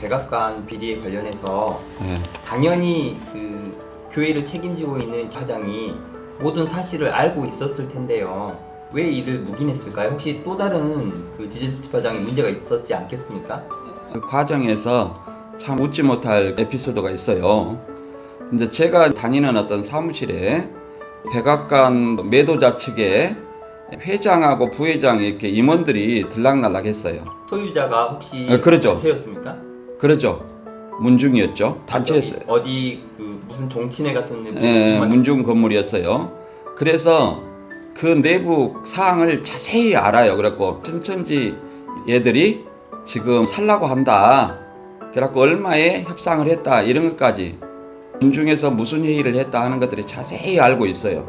백악관 비리에 관련해서 네. 당연히 그 교회를 책임지고 있는 차장이 모든 사실을 알고 있었을 텐데요. 왜 이를 묵인했을까요? 혹시 또 다른 그 지지숙 집화장에 문제가 있었지 않겠습니까? 그 과정에서 참 웃지 못할 에피소드가 있어요. 이제 제가 다니는 어떤 사무실에 백악관 매도자 측에 회장하고 부회장 이렇게 임원들이 들락날락했어요. 소유자가 혹시 그렇죠. 단체였습니까? 그러죠. 문중이었죠. 단체였어요. 어디 그 무슨 종친회 같은 문중 건물이었어요. 그래서 그 내부 사항을 자세히 알아요. 그래갖고 천천지 얘들이 지금 살라고 한다. 그래갖고 얼마에 협상을 했다. 이런 것까지 문중에서 무슨 회의를 했다 하는 것들이 자세히 알고 있어요.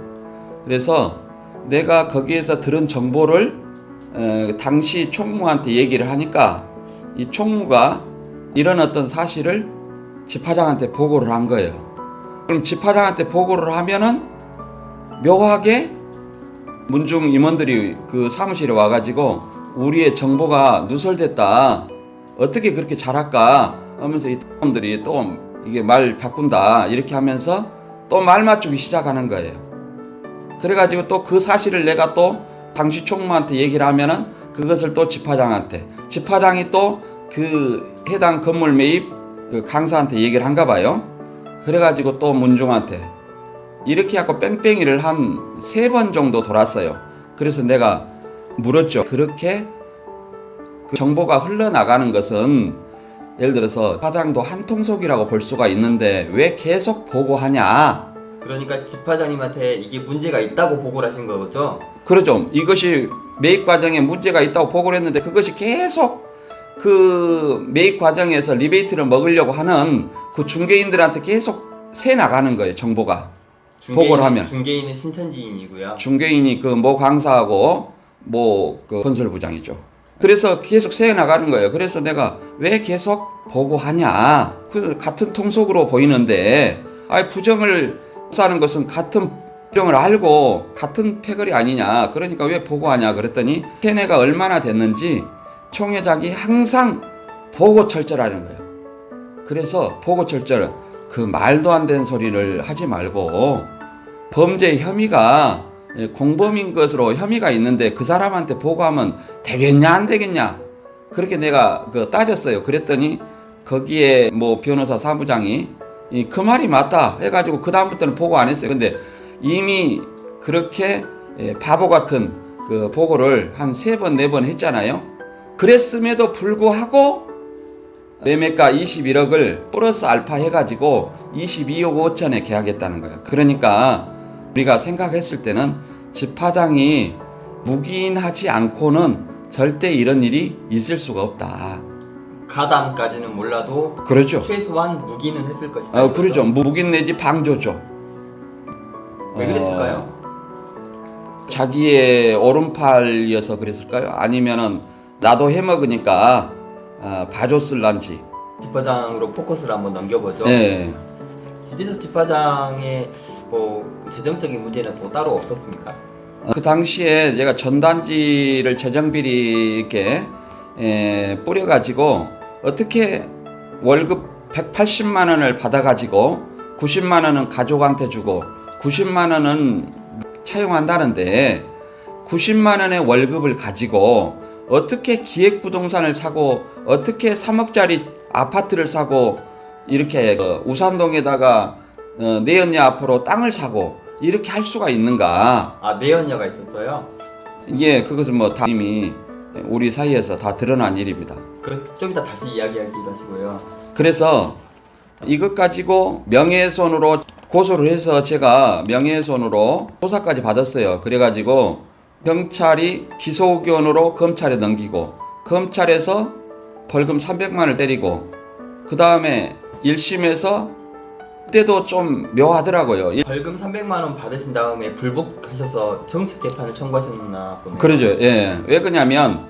그래서 내가 거기에서 들은 정보를 당시 총무한테 얘기를 하니까 이 총무가 이런 어떤 사실을 집화장한테 보고를 한 거예요. 그럼 집화장한테 보고를 하면은 묘하게 문중 임원들이 그 사무실에 와가지고 우리의 정보가 누설됐다. 어떻게 그렇게 잘할까 하면서 이 사람들이 또 이게 말 바꾼다 이렇게 하면서 또 말 맞추기 시작하는 거예요. 그래가지고 또 그 사실을 내가 또 당시 총무한테 얘기를 하면은 그것을 또 집화장한테, 집화장이 또 그 해당 건물 매입 그 강사한테 얘기를 한가 봐요. 그래가지고 또 문중한테 이렇게 하고 뺑뺑이를 한 3번 정도 돌았어요. 그래서 내가 물었죠. 그렇게 그 정보가 흘러나가는 것은 예를 들어서 사장도 한통속이라고 볼 수가 있는데 왜 계속 보고하냐. 그러니까 집화장님한테 이게 문제가 있다고 보고를 하신 거죠? 그러죠. 이것이 매입 과정에 문제가 있다고 보고를 했는데 그것이 계속 그 매입 과정에서 리베이트를 먹으려고 하는 그 중개인들한테 계속 새 나가는 거예요. 정보가. 보고를 하면. 중개인은 신천지인이고요. 중개인이 그 모 강사하고 모 그 건설부장이죠. 그래서 계속 새 나가는 거예요. 그래서 내가 왜 계속 보고하냐. 그 같은 통속으로 보이는데 부정을 사는 것은 같은 부정을 알고 같은 패거리 아니냐. 그러니까 왜 보고하냐 그랬더니 세뇌가 얼마나 됐는지 총회장이 항상 보고 철저하는 거예요. 그래서 보고 철저를 그 말도 안 되는 소리를 하지 말고 범죄 혐의가 공범인 것으로 혐의가 있는데 그 사람한테 보고하면 되겠냐 안 되겠냐 그렇게 내가 따졌어요. 그랬더니 거기에 뭐 변호사 사무장이 그 말이 맞다 해가지고 그 다음부터는 보고 안 했어요. 근데 이미 그렇게 바보 같은 그 보고를 한 3번 4번 했잖아요. 그랬음에도 불구하고 매매가 21억을 플러스 알파 해가지고 22억 5천에 계약했다는 거예요. 그러니까 우리가 생각했을 때는 집화장이 묵인하지 않고는 절대 이런 일이 있을 수가 없다. 가담까지는 몰라도 그렇죠. 최소한 묵인은 했을 것이다. 그렇죠. 묵인 내지 방조죠. 왜 그랬을까요? 자기의 오른팔이어서 그랬을까요? 아니면은 나도 해먹으니까 봐줬을란지. 집화장으로 포커스를 한번 넘겨보죠. 네. 지지숙 집화장의 뭐 재정적인 문제는 또 따로 없었습니까? 그 당시에 제가 전단지를 재정비리 이렇게 뿌려가지고 어떻게 월급 180만 원을 받아가지고 90만 원은 가족한테 주고 90만 원은 차용한다는데 90만 원의 월급을 가지고 어떻게 기획부동산을 사고 어떻게 3억짜리 아파트를 사고 이렇게 우산동에다가 내연녀 앞으로 땅을 사고 이렇게 할 수가 있는가. 내연녀가 있었어요? 예, 그것은 뭐 다 이미 우리 사이에서 다 드러난 일입니다. 좀 이따 다시 이야기하기로 하시고요. 그래서 이것 가지고 명예훼손으로 고소를 해서 제가 명예훼손으로 조사까지 받았어요. 그래가지고 경찰이 기소 의견으로 검찰에 넘기고 검찰에서 벌금 300만 원을 때리고 그 다음에 1심에서 그때도 좀 묘하더라고요. 벌금 300만 원 받으신 다음에 불복하셔서 정식 재판을 청구하셨나 보네요. 그러죠. 예. 왜 그러냐면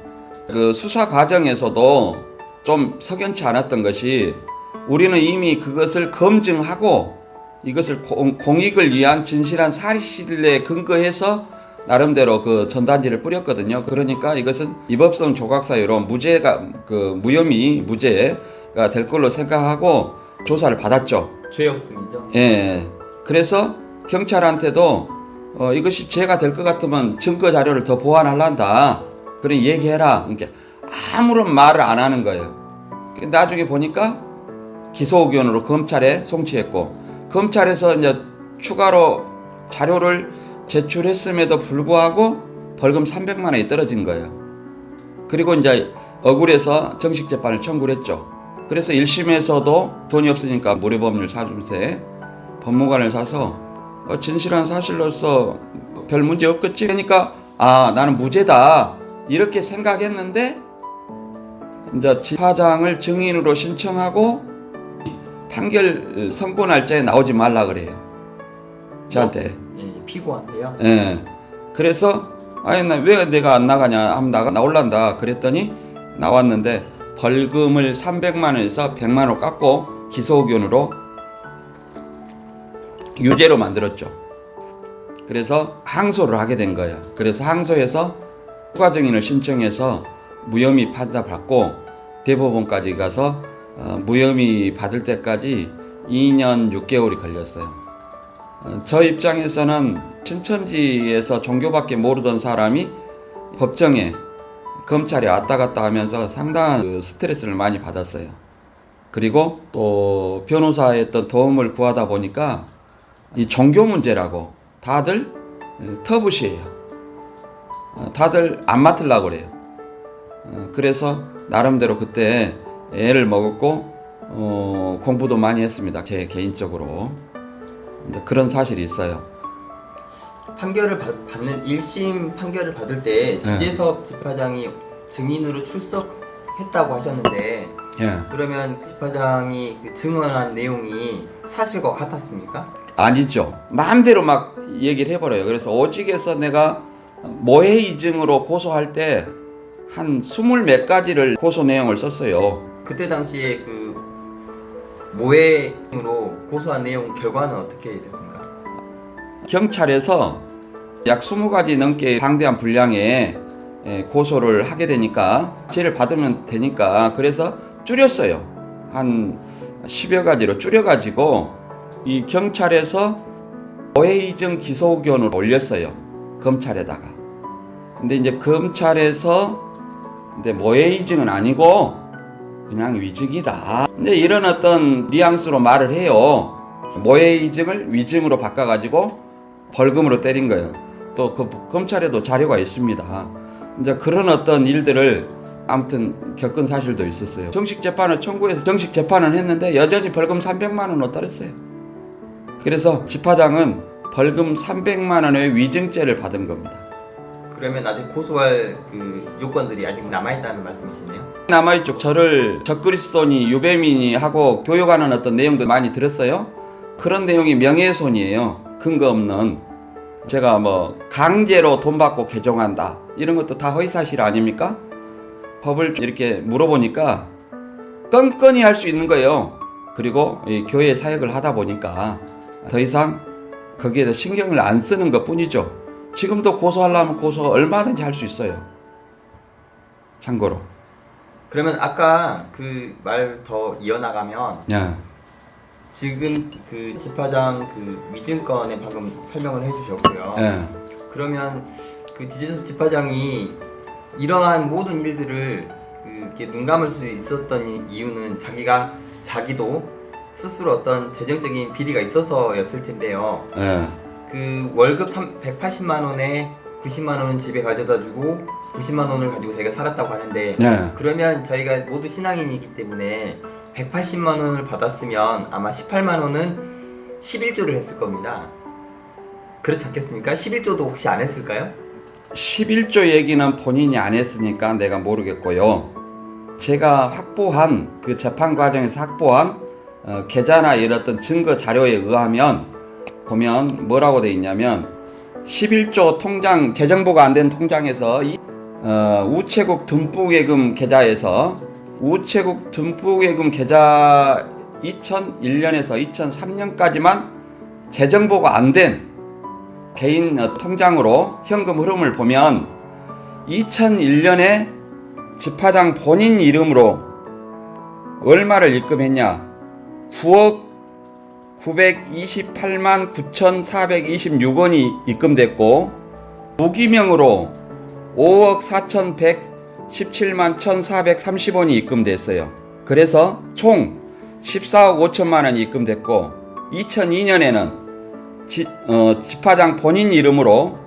그 수사 과정에서도 좀 석연치 않았던 것이 우리는 이미 그것을 검증하고 이것을 공익을 위한 진실한 사실에 근거해서 나름대로 그 전단지를 뿌렸거든요. 그러니까 이것은 위법성 조각사유로 무죄가 무혐의 무죄 문제가 될 걸로 생각하고 조사를 받았죠. 죄 없음이죠. 예. 그래서 경찰한테도 이것이 죄가 될 것 같으면 증거 자료를 더 보완하란다. 그래 얘기해라. 그러니까 아무런 말을 안 하는 거예요. 나중에 보니까 기소 의견으로 검찰에 송치했고 검찰에서 이제 추가로 자료를 제출했음에도 불구하고 벌금 300만 원이 떨어진 거예요. 그리고 이제 억울해서 정식 재판을 청구를 했죠. 그래서 1심에서도 돈이 없으니까 무료법률 사줌세 법무관을 사서 진실한 사실로서 별 문제 없겠지. 그러니까 나는 무죄다 이렇게 생각했는데 이제 집화장을 증인으로 신청하고 판결 선고 날짜에 나오지 말라 그래요. 저한테. 예, 피고한테요. 예. 그래서 왜 내가 안 나가냐 하면 나올란다 그랬더니 나왔는데 벌금을 300만 원에서 100만 원 깎고 기소 의견으로 유죄로 만들었죠. 그래서 항소를 하게 된 거예요. 그래서 항소해서 추가 증인을 신청해서 무혐의 판단받고 대법원까지 가서 무혐의 받을 때까지 2년 6개월이 걸렸어요. 저 입장에서는 신천지에서 종교밖에 모르던 사람이 법정에 검찰에 왔다 갔다 하면서 상당한 스트레스를 많이 받았어요. 그리고 또 변호사의 어떤 도움을 구하다 보니까 이 종교 문제라고 다들 터부시해요. 다들 안 맡으려고 그래요. 그래서 나름대로 그때 애를 먹었고 공부도 많이 했습니다. 제 개인적으로. 그런 사실이 있어요. 판결을 받는 1심 판결을 받을 때 지재석 집화장이 증인으로 출석했다고 하셨는데 그러면 집화장이 그 증언한 내용이 사실과 같았습니까? 아니죠. 마음대로 막 얘기를 해버려요. 그래서 오직에서 내가 모해 이증으로 고소할 때 한 20몇 가지를 고소 내용을 썼어요. 그때 당시에 그 모해로 고소한 내용 결과는 어떻게 됐습니까? 경찰에서 약 20가지 넘게 방대한 분량의 고소를 하게 되니까 죄를 받으면 되니까 그래서 줄였어요. 한 10여 가지로 줄여가지고 이 경찰에서 모해이증 기소 의견을 올렸어요. 검찰에다가. 근데 이제 검찰에서 모해이증은 아니고 그냥 위증이다. 근데 이런 어떤 뉘앙스로 말을 해요. 모해이증을 위증으로 바꿔가지고 벌금으로 때린 거예요. 또 그 검찰에도 자료가 있습니다. 이제 그런 어떤 일들을 아무튼 겪은 사실도 있었어요. 정식 재판을 청구해서 정식 재판을 했는데 여전히 벌금 300만 원을 떨었어요. 그래서 집화장은 벌금 300만 원의 위증죄를 받은 겁니다. 그러면 아직 고소할 그 요건들이 아직 남아있다는 말씀이시네요? 남아있죠. 저를 적그리스도니 유배민이 하고 교육하는 어떤 내용도 많이 들었어요. 그런 내용이 명예훼손이에요. 근거 없는. 제가 강제로 돈 받고 개종한다 이런 것도 다 허위사실 아닙니까? 법을 이렇게 물어보니까 건건히 할 수 있는 거예요. 그리고 이 교회 사역을 하다 보니까 더 이상 거기에 대해 신경을 안 쓰는 것 뿐이죠. 지금도 고소하려면 고소 얼마든지 할 수 있어요. 참고로. 그러면 아까 그 말 더 이어나가면 지금 그 집화장 그 위증건에 방금 설명을 해주셨고요. 그러면 그 지재석 집화장이 이러한 모든 일들을 이렇게 눈 감을 수 있었던 이유는 자기도 스스로 어떤 재정적인 비리가 있어서였을 텐데요. 그 월급 180만 원에 90만 원은 집에 가져다 주고 90만 원을 가지고 자기가 살았다고 하는데 그러면 저희가 모두 신앙인이기 때문에 180만 원을 받았으면 아마 18만 원은 11조를 했을 겁니다. 그렇지 않겠습니까? 11조도 혹시 안 했을까요? 11조 얘기는 본인이 안 했으니까 내가 모르겠고요. 제가 확보한 그 재판 과정에서 확보한 계좌나 이런 어떤 증거 자료에 의하면 보면 뭐라고 돼 있냐면 11조 통장 재정보가 안 된 통장에서 우체국 듬부예금 계좌에서 우체국 듬부예금 계좌 2001년에서 2003년까지만 재정보가 안 된 개인 통장으로 현금 흐름을 보면 2001년에 집화장 본인 이름으로 얼마를 입금했냐? 9억 928만 9,426원이 입금됐고, 무기명으로 5억 4,117만 1,430원이 입금됐어요. 그래서 총 14억 5천만 원이 입금됐고, 2002년에는 집화장 본인 이름으로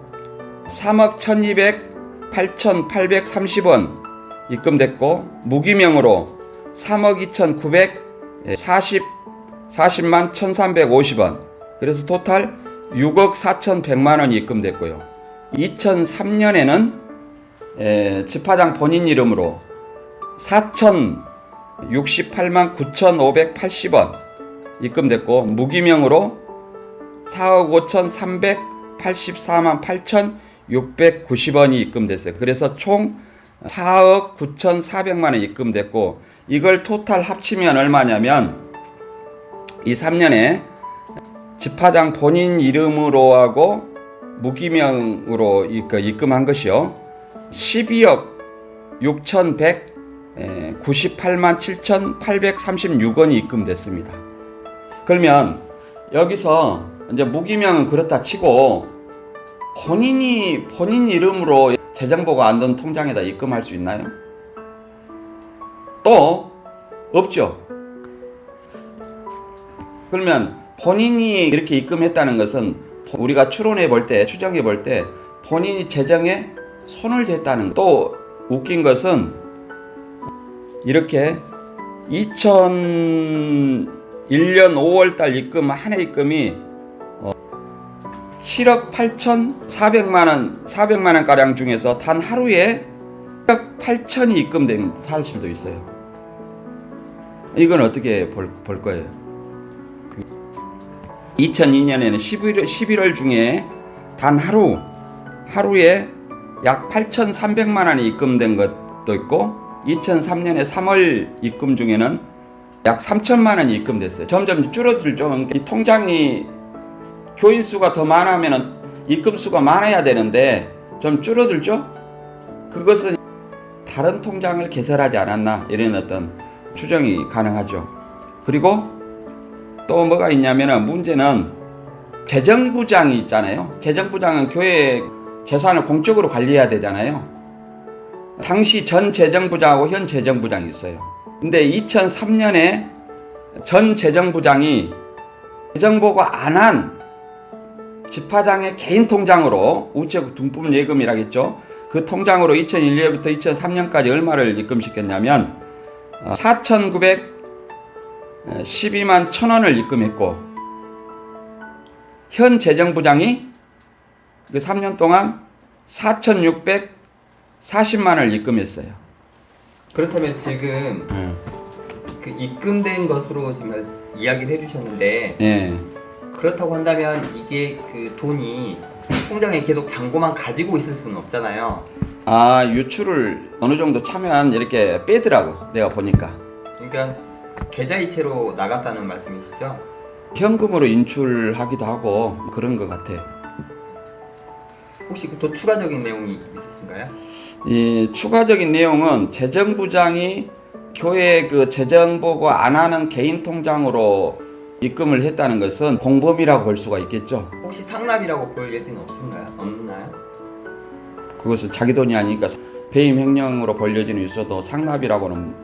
3억 1,208,830원 입금됐고, 무기명으로 3억 2,940만 1,350원. 그래서 토탈 6억 4,100만 원이 입금됐고요. 2003년에는 집화장 본인 이름으로 4,068만 9,580원 입금됐고, 무기명으로 4억 5,384만 8,690원이 입금됐어요. 그래서 총 4억 9,400만 원 입금됐고, 이걸 토탈 합치면 얼마냐면, 이 3년에 집화장 본인 이름으로 하고 무기명으로 입금한 것이요, 12억 6,198만 7,836원이 입금됐습니다. 그러면 여기서 이제 무기명은 그렇다 치고, 본인 이름으로 재정보가 안 된 통장에다 입금할 수 있나요? 또 없죠. 그러면 본인이 이렇게 입금했다는 것은 우리가 추정해 볼 때 본인이 재정에 손을 댔다는 것. 또 웃긴 것은 이렇게 2001년 5월달 입금 한 해 입금이 7억 8,400만 원 가량 중에서 단 하루에 1억 8천이 입금된 사실도 있어요. 이건 어떻게 볼 거예요? 2002년에는 11월 중에 단 하루에 약 8,300만 원이 입금된 것도 있고, 2003년에 3월 입금 중에는 약 3천만 원이 입금됐어요. 점점 줄어들죠. 이 통장이 교인 수가 더 많으면 입금 수가 많아야 되는데 좀 줄어들죠. 그것은 다른 통장을 개설하지 않았나, 이런 어떤 추정이 가능하죠. 그리고 또 뭐가 있냐면, 문제는 재정부장이 있잖아요. 재정부장은 교회 재산을 공적으로 관리해야 되잖아요. 당시 전 재정부장하고 현 재정부장이 있어요. 근데 2003년에 전 재정부장이 재정보고 안 한 집화장의 개인 통장으로, 우체국 둥품 예금이라겠죠. 그 통장으로 2001년부터 2003년까지 얼마를 입금시켰냐면 4,912만 1,000원을 입금했고, 현 재정부장이 그 3년 동안 4,640만 원을 입금했어요. 그렇다면 지금 그 입금된 것으로 지금 이야기를 해주셨는데, 예. 그렇다고 한다면 이게 그 돈이 통장에 계속 잔고만 가지고 있을 수는 없잖아요. 아, 유출을 어느 정도 차면 이렇게 빼더라고, 내가 보니까. 그러니까 계좌이체로 나갔다는 말씀이시죠? 현금으로 인출하기도 하고 그런 것 같아. 혹시 또 추가적인 내용이 있으신가요? 이 추가적인 내용은 재정부장이 교회 그 재정보고 안 하는 개인 통장으로 입금을 했다는 것은 공범이라고 볼 수가 있겠죠. 혹시 상납이라고 볼 예지는 없나요? 그것은 자기 돈이 아니니까 배임 횡령으로 볼 여지는 있어도 상납이라고는,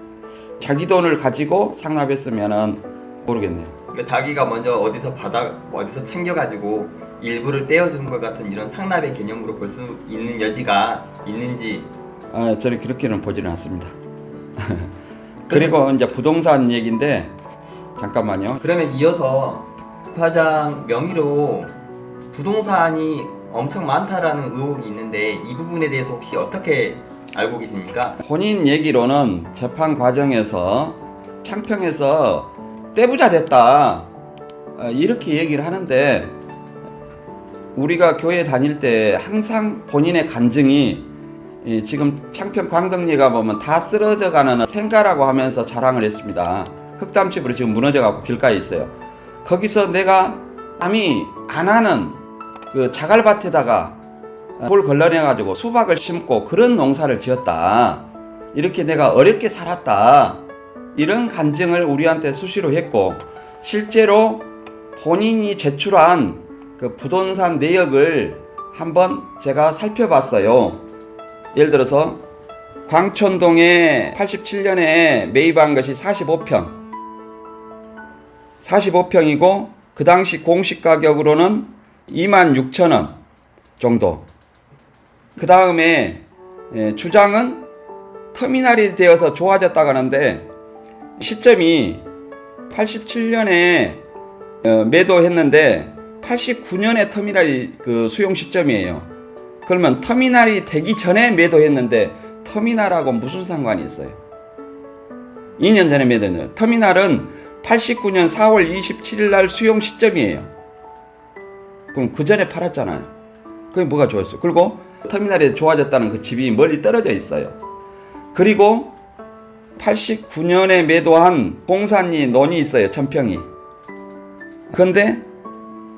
자기 돈을 가지고 상납했으면은 모르겠네요. 그러니까 자기가 먼저 어디서 챙겨가지고 일부를 떼어준 것 같은 이런 상납의 개념으로 볼 수 있는 여지가 있는지. 저는 그렇게는 보지는 않습니다. 그리고 이제 부동산 얘기인데, 잠깐만요. 그러면 이어서 집화장 명의로 부동산이 엄청 많다라는 의혹이 있는데, 이 부분에 대해서 혹시 어떻게 알고 계십니까? 본인 얘기로는 재판 과정에서 창평에서 떼부자 됐다, 이렇게 얘기를 하는데, 우리가 교회 다닐 때 항상 본인의 간증이 지금 창평 광덕리가 보면 다 쓰러져가는 생가라고 하면서 자랑을 했습니다. 흙담집으로 지금 무너져가고 길가에 있어요. 거기서 내가 남이 안 하는 그 자갈밭에다가 돌 걸러내가지고 수박을 심고 그런 농사를 지었다, 이렇게 내가 어렵게 살았다, 이런 간증을 우리한테 수시로 했고, 실제로 본인이 제출한 그 부동산 내역을 한번 제가 살펴봤어요. 예를 들어서 광천동에 87년에 매입한 것이 45평이고 그 당시 공시 가격으로는 26,000원 정도. 그 다음에 주장은 터미널이 되어서 좋아졌다고 하는데 시점이 87년에 매도했는데 89년에 터미널이 그 수용 시점이에요. 그러면 터미널이 되기 전에 매도했는데 터미널하고 무슨 상관이 있어요? 2년 전에 매도했는데 터미널은 89년 4월 27일 날 수용 시점이에요. 그럼 그 전에 팔았잖아요. 그게 뭐가 좋았어요? 그리고 터미널이 좋아졌다는 그 집이 멀리 떨어져 있어요. 그리고 89년에 매도한 봉산리 논이 있어요. 1000평이. 그런데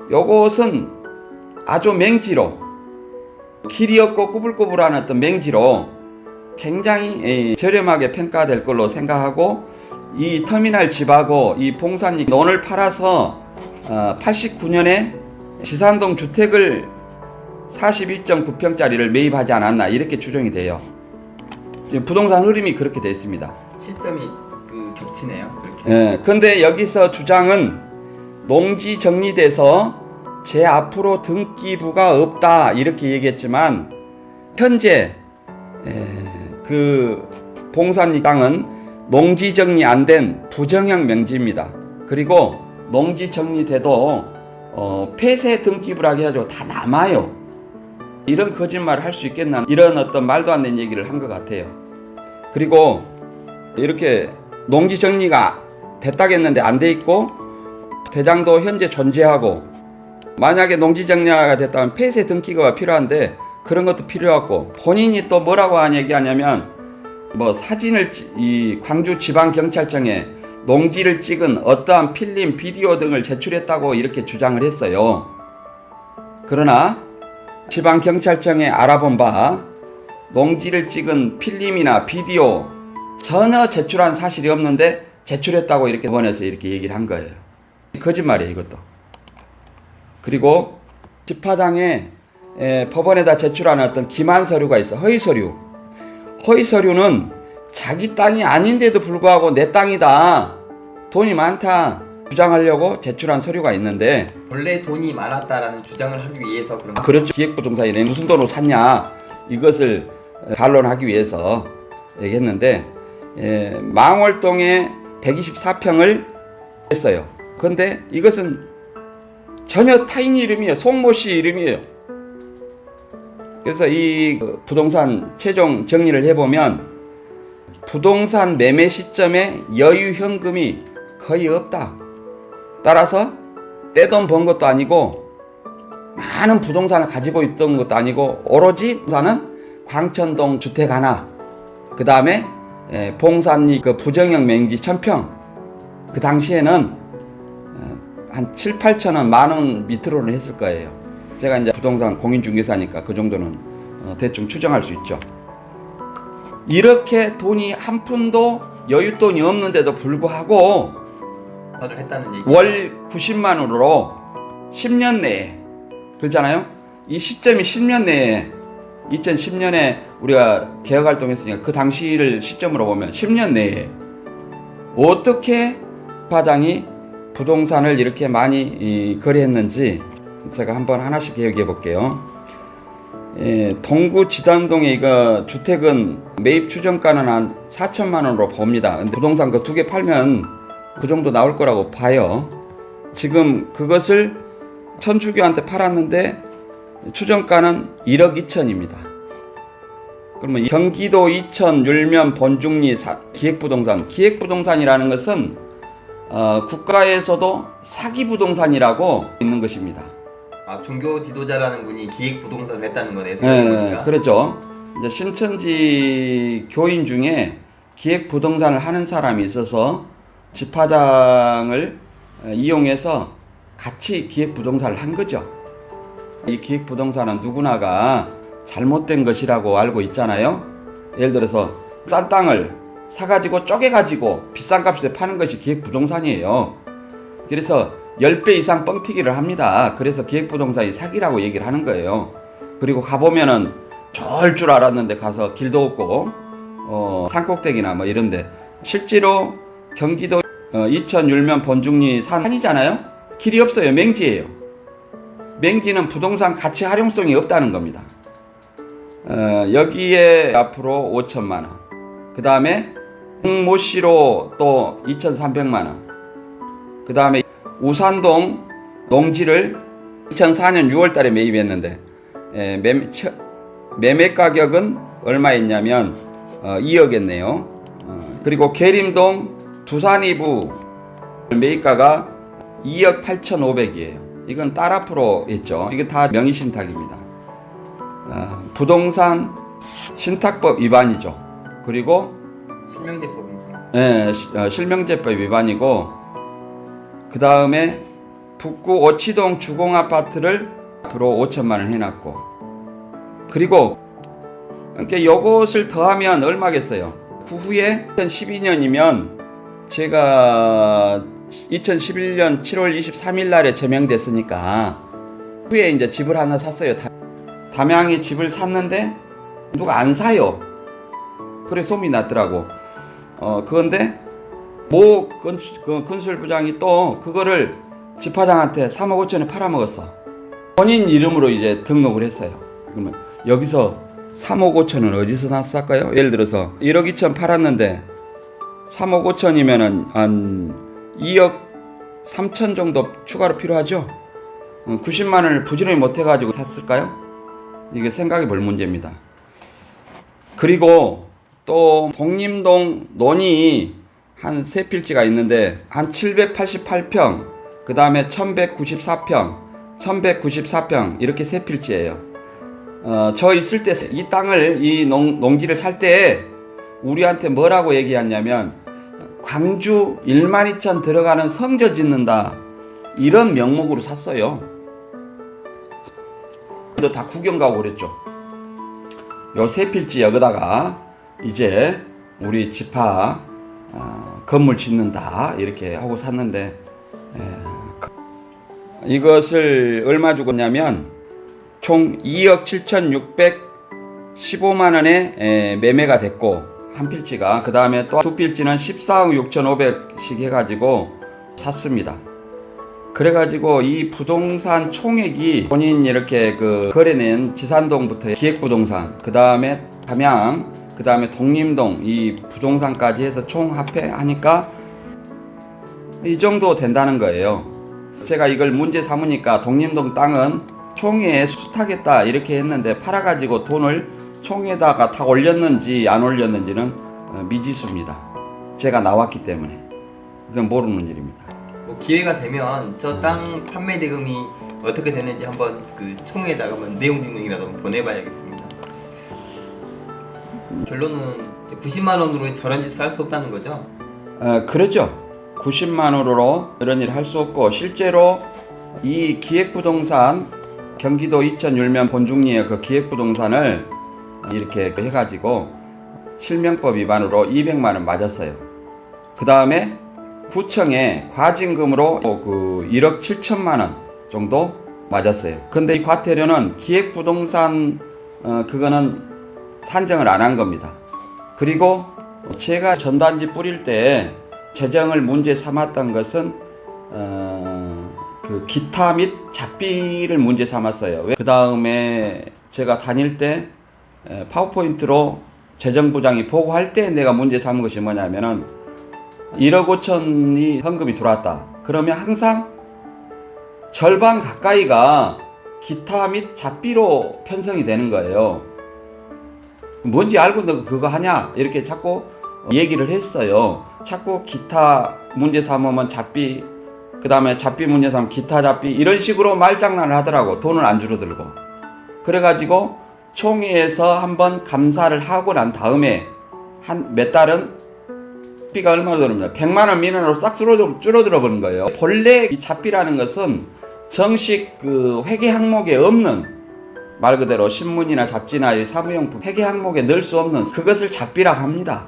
요것은 아주 맹지로, 길이 없고 꾸불꾸불한 어떤 맹지로 굉장히 저렴하게 평가될 걸로 생각하고, 이 터미널 집하고 이 봉산리 논을 팔아서 89년에 지산동 주택을 42.9평짜리를 매입하지 않았나 이렇게 추정이 돼요. 부동산 흐름이 그렇게 되어 있습니다. 시점이 그 겹치네요. 그렇게. 예, 근데 여기서 주장은 농지 정리돼서 제 앞으로 등기부가 없다 이렇게 얘기했지만, 현재 그 봉산리 땅은 농지 정리 안 된 부정형 명지입니다. 그리고 농지 정리돼도 폐쇄 등기부라고 해가지고 다 남아요. 이런 거짓말을 할 수 있겠나, 이런 어떤 말도 안 되는 얘기를 한 것 같아요. 그리고 이렇게 농지 정리가 됐다겠는데 안 돼 있고 대장도 현재 존재하고, 만약에 농지 정리가 됐다면 폐쇄 등기가 필요한데 그런 것도 필요하고, 본인이 또 뭐라고 얘기하냐면 뭐 사진을 이 광주 지방경찰청에 농지를 찍은 어떠한 필름, 비디오 등을 제출했다고 이렇게 주장을 했어요. 그러나 지방경찰청에 알아본 바 농지를 찍은 필름이나 비디오 전혀 제출한 사실이 없는데 제출했다고 이렇게 법원에서 이렇게 얘기를 한 거예요. 거짓말이에요, 이것도. 그리고 집화장에 법원에다 제출하는 어떤 기만 서류가 있어. 허위 서류. 허위 서류는 자기 땅이 아닌데도 불구하고 내 땅이다, 돈이 많다 주장하려고 제출한 서류가 있는데, 원래 돈이 많았다라는 주장을 하기 위해서 그런 거죠. 그렇죠. 기획부동산이 무슨 돈으로 샀냐 이것을 반론하기 위해서 얘기했는데, 망월동에 124평을 했어요. 그런데 이것은 전혀 타인 이름이에요. 송모 씨 이름이에요. 그래서 이 부동산 최종 정리를 해보면 부동산 매매 시점에 여유 현금이 거의 없다. 따라서 떼돈 번 것도 아니고 많은 부동산을 가지고 있던 것도 아니고 오로지 부동산은 광천동 주택 하나, 그 다음에 봉산리 그 부정형 맹지 1000평, 그 당시에는 한 7, 8천원, 만원 밑으로는 했을 거예요. 제가 이제 부동산 공인중개사니까 그 정도는 대충 추정할 수 있죠. 이렇게 돈이 한 푼도 여윳돈이 없는데도 불구하고 했다는 얘기. 월 90만 원으로 10년 내에, 그렇잖아요. 이 시점이 10년 내에 2010년에 우리가 개혁활동했으니까 그 당시를 시점으로 보면 10년 내에 어떻게 과장이 부동산을 이렇게 많이 거래했는지 제가 한번 하나씩 얘기해 볼게요. 동구 지단동에 이거 주택은 매입 추정가는 한 4천만 원으로 봅니다. 근데 부동산 그 2개 팔면 그 정도 나올 거라고 봐요. 지금 그것을 천주교한테 팔았는데 추정가는 1억 2천입니다. 그러면 경기도 이천, 율면, 본중리 기획부동산이라는 것은 국가에서도 사기부동산이라고 있는 것입니다. 아, 종교 지도자라는 분이 기획부동산을 했다는 거네요. 네, 그렇죠. 이제 신천지 교인 중에 기획부동산을 하는 사람이 있어서 집화장을 이용해서 같이 기획부동산을 한 거죠. 이 기획부동산은 누구나가 잘못된 것이라고 알고 있잖아요. 예를 들어서 싼 땅을 사가지고 쪼개가지고 비싼 값에 파는 것이 기획부동산이에요. 그래서 10배 이상 뻥튀기를 합니다. 그래서 기획부동산이 사기라고 얘기를 하는 거예요. 그리고 가보면은 좋을 줄 알았는데 가서 길도 없고 산꼭대기나 뭐 이런데 실제로 경기도 이천 율면 본중리 산이잖아요. 길이 없어요. 맹지예요. 맹지는 부동산 가치 활용성이 없다는 겁니다. 여기에 앞으로 5천만 원, 그 다음에 모시로 또 2,300만 원, 그 다음에 우산동 농지를 2004년 6월 달에 매입했는데 매매 가격은 얼마였냐면 2억이었네요. 그리고 계림동 두산이부 매입가가 2억 8,500이에요. 이건 딸 앞으로 있죠. 이건 다 명의신탁입니다. 부동산 신탁법 위반이죠. 그리고 실명제법이네요. 실명제법 위반이고, 그 다음에 북구 오치동 주공아파트를 앞으로 5천만 원 해놨고, 그리고 그러니까 요것을 더하면 얼마겠어요? 그 후에 2012년이면 제가 2011년 7월 23일 날에 제명됐으니까 후에 이제 집을 하나 샀어요. 담양에 집을 샀는데 누가 안 사요. 그래 소문이 났더라고. 그런데 모 건설부장이 또 그거를 집화장한테 3억 5천에 팔아먹었어. 본인 이름으로 이제 등록을 했어요. 그러면 여기서 3억 5천은 어디서 났을까요? 예를 들어서 1억 2천 팔았는데 3억 5천이면은 한 2억 3천 정도 추가로 필요하죠. 90만 원을 부지런히 못 해가지고 샀을까요? 이게 생각해 볼 문제입니다. 그리고 또 독림동 논이 한 세 필지가 있는데 한 788평, 그 다음에 1194평, 1194평 이렇게 세 필지예요. 저 있을 때 이 땅을 이 농지를 살 때 우리한테 뭐라고 얘기했냐면 광주 12,000 들어가는 성저 짓는다 이런 명목으로 샀어요. 다 구경 가고 그랬죠. 요 세 필지 여기다가 이제 우리 집화 건물 짓는다 이렇게 하고 샀는데 이것을 얼마 주고냐면 총 2억 7,615만 원에 매매가 됐고, 한 필지가, 그 다음에 또 두 필지는 14억 6,500씩 해가지고 샀습니다. 그래가지고 이 부동산 총액이 본인 이렇게 거래낸 지산동부터 기획부동산, 그 다음에 담양, 그 다음에 독림동 이 부동산까지 해서 총 합해하니까 이 정도 된다는 거예요. 제가 이걸 문제 삼으니까 독림동 땅은 총회에 수탁했다 이렇게 했는데 팔아가지고 돈을 총회에다가 다 올렸는지 안 올렸는지는 미지수입니다. 제가 나왔기 때문에 그건 모르는 일입니다. 뭐 기회가 되면 저 땅 판매 대금이 어떻게 되는지 한번 그 총회에다가 한번 내용 증명이라도 한번 보내봐야겠습니다. 결론은 90만 원으로 저런 짓을 할 수 없다는 거죠? 그렇죠. 90만 원으로 그런 일을 할 수 없고, 실제로 이 기획부동산 경기도 이천 율면 본중리의 그 기획부동산을 이렇게 해가지고 실명법 위반으로 200만 원 맞았어요. 그 다음에 구청에 과징금으로 1억 7천만 원 정도 맞았어요. 근데 이 과태료는 기획부동산 그거는 산정을 안 한 겁니다. 그리고 제가 전단지 뿌릴 때 재정을 문제 삼았던 것은 그 기타 및 잡비를 문제 삼았어요. 그 다음에 제가 다닐 때 파워포인트로 재정부장이 보고할 때 내가 문제 삼은 것이 뭐냐면은 1억 5천이 헌금이 들어왔다. 그러면 항상 절반 가까이가 기타 및 잡비로 편성이 되는 거예요. 뭔지 알고 너 그거 하냐? 이렇게 자꾸 얘기를 했어요. 자꾸 기타 문제 삼으면 잡비, 그 다음에 잡비 문제 삼으면 기타 잡비, 이런 식으로 말장난을 하더라고. 돈을 안 주로 들고. 그래가지고 총회에서 한번 감사를 하고 난 다음에 한 몇 달은 잡비가 얼마나 들었냐? 100만 원 미만으로 싹 줄어들어 버린 거예요. 본래 이 잡비라는 것은 정식 그 회계 항목에 없는, 말 그대로 신문이나 잡지나 사무용품 회계 항목에 넣을 수 없는 그것을 잡비라고 합니다.